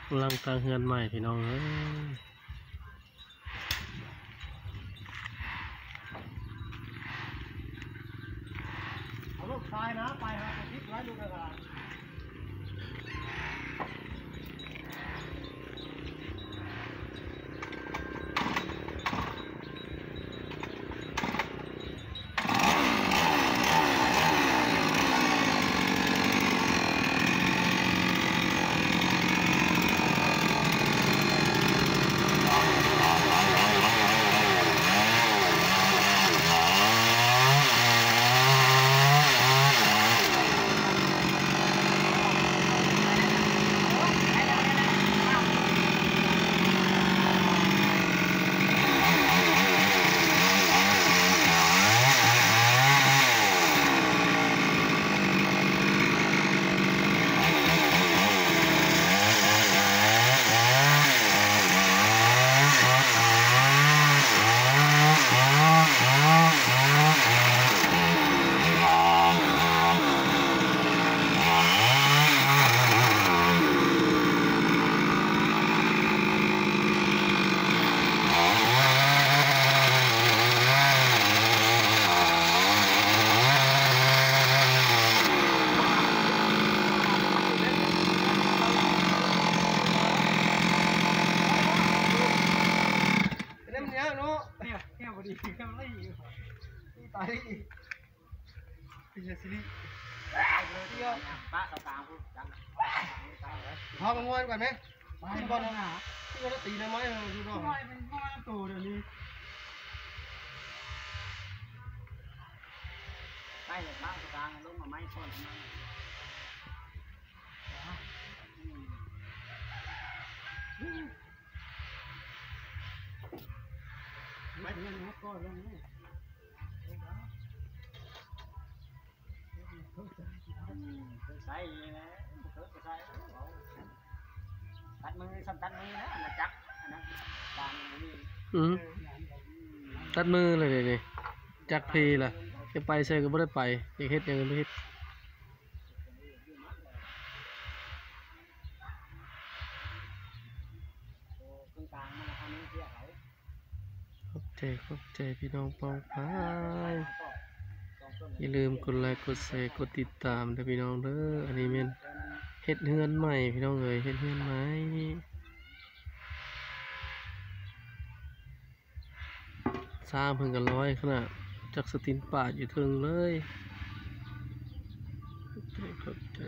กำลังตั้งเฮือนใหม่พี่น้องเอ้ยเอาลูกชายนะไปครับทิศไว้ลูกอะไรตายเป็นยังสิป้าตามผู้จังพอมามวนก่อนไหมขึ้นบอลนะขึ้นบอลตีได้ไหมดูดอกไม่เป็นพ่อโตเดี๋ยวนี้ไปเลยป้ากลางลงมาไม้ต้นไม่เงินหัวก้อนลงนี่ใส่นะใส่ตัดมือซ้ำตัดมือนะนะจักนะบางนี่ตัดมือเลยนี่จักพีล่ะจะไปใส่ก็ไม่ได้ไปอยากเฮ็ดยังไงไม่เฮ็ดขอบใจพี่น้องปองพายอย่าลืมกดไลค์กดแชร์กดติดตามนะพี่น้องเด้ออันนี้เป็นเฮ็ดเฮือนใหม่พี่น้องเอ้ยเฮ็ดเฮือนใหม่สร้างเพิ่งกันร้อยขนาดจากสตินป่าอยู่ถึงเลยขอบใจ